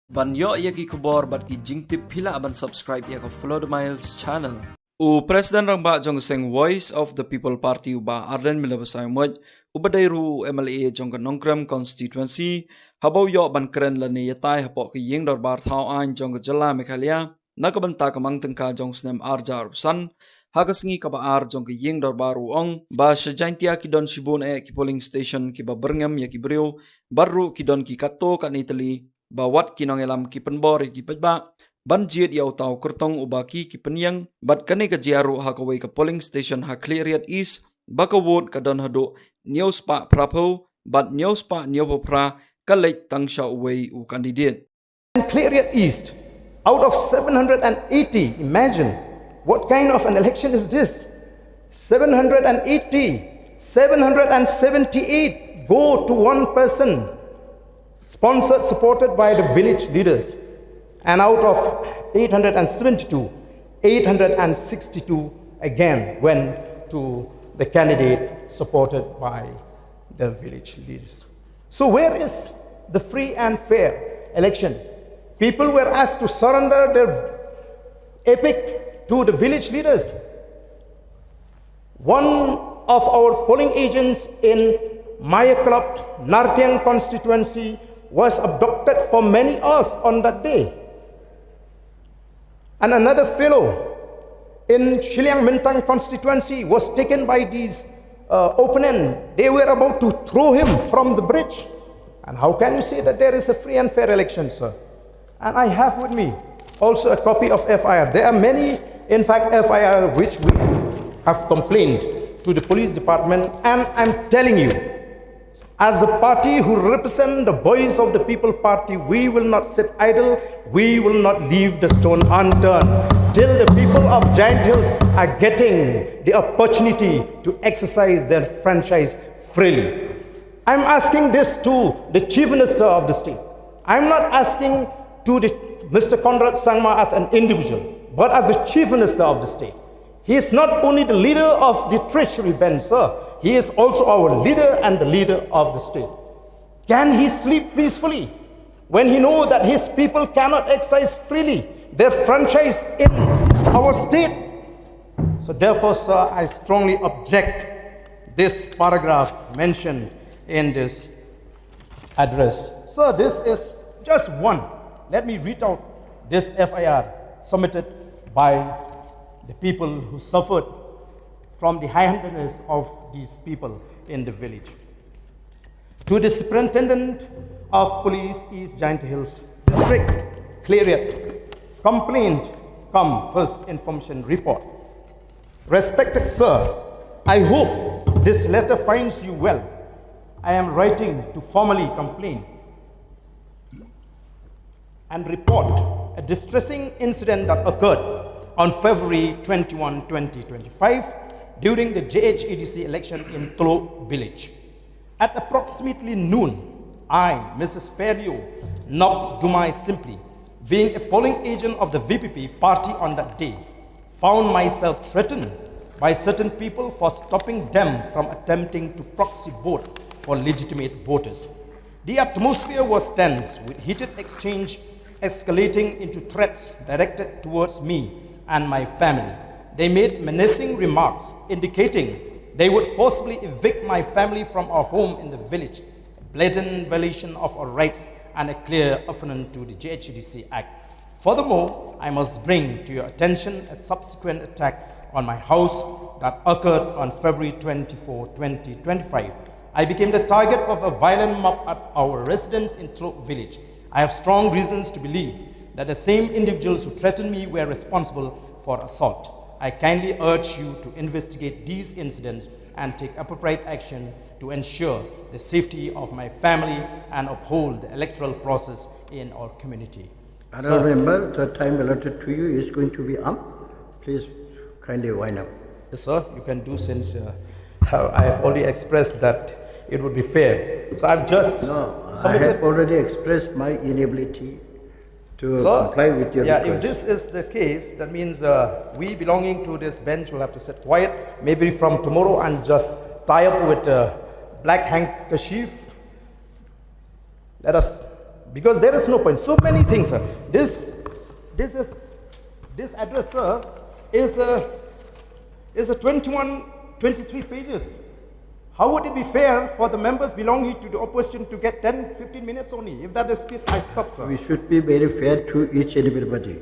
Ban yo ya ki Khubor bat ki jingtip pila aban subscribe ya ka FLOWDA Miles channel. U President rang ba jong seng Voice of the People Party u Bah Ardent mila basay moj u badairu MLA jong ka Nongkrem constituency habau yo ban keren la ni yatai hapo ki ïing dorbar thao an jong ka jala Meghalaya nakabanta ka mang tengka jong snem arjar san hagasngi ka baar jong ka ïing dorbar u ong ba shajaintia ki don Shibun ki polling station ki ba berngam ya ki brio baru ki don ki katto ka nitali bawat kinong elam ki Pynpaw ki pejba ban jiet yau tau kertong ubaki ki penyang bat kane ka jiaru hakawai ka polling station ha cleariat east baka vote ka don hado news pa prapo bat news pa nyopo pra ka leit tang sha uwei u candidate. And cleariat east out of 780, imagine what kind of an election is this. 780, 778 go to one person, sponsored, supported by the village leaders. And out of 872, 862 again went to the candidate supported by the village leaders. So where is the free and fair election? People were asked to surrender their epic to the village leaders. One of our polling agents in Maya Club, Nartiang constituency, was abducted for many hours on that day. And another fellow in Shiliang Mintang constituency was taken by these opponents. They were about to throw him from the bridge. And how can you say that there is a free and fair election, sir? And I have with me also a copy of FIR. There are many, in fact, FIR which we have complained to the police department. And I'm telling you, as a party who represent the voice of the people party, we will not sit idle. We will not leave the stone unturned till the people of Giant Hills are getting the opportunity to exercise their franchise freely. I'm asking this to the Chief Minister of the state. I'm not asking to Mr. Conrad Sangma as an individual, but as the Chief Minister of the state. He is not only the leader of the Treasury bench, sir. He is also our leader and the leader of the state. Can he sleep peacefully when he knows that his people cannot exercise freely their franchise in our state? So therefore, sir, I strongly object this paragraph mentioned in this address. Sir, this is just one. Let me read out this FIR submitted by the people who suffered from the high-handedness of these people in the village. To the Superintendent of Police, East Giant Hills District, Cleariat, complaint come first information report. Respected sir, I hope this letter finds you well. I am writing to formally complain and report a distressing incident that occurred on February 21, 2025 during the JHEDC election in Tolo village. At approximately noon, I, Mrs. Fairleo, Nok Dumai Simply, being a polling agent of the VPP party on that day, found myself threatened by certain people for stopping them from attempting to proxy vote for legitimate voters. The atmosphere was tense, with heated exchange escalating into threats directed towards me and my family. They made menacing remarks indicating they would forcibly evict my family from our home in the village, a blatant violation of our rights and a clear affront to the JHDC Act. Furthermore, I must bring to your attention a subsequent attack on my house that occurred on February 24, 2025. I became the target of a violent mob at our residence in Tlo village. I have strong reasons to believe that the same individuals who threatened me were responsible for assault. I kindly urge you to investigate these incidents and take appropriate action to ensure the safety of my family and uphold the electoral process in our community. I remember the time allotted to you is going to be up. Please kindly wind up. Yes, sir, you can do since I have already expressed that it would be fair. So I've just submitted. I have already expressed my inability to comply with your request. If this is the case, that means we belonging to this bench will have to sit quiet. Maybe from tomorrow and just tie up with a black handkerchief. Let us Because there is no point. So many things, sir. This address, sir, is a 23 pages. How would it be fair for the members belonging to the opposition to get 10-15 minutes only? If that is the case, I stop, sir. We should be very fair to each and everybody.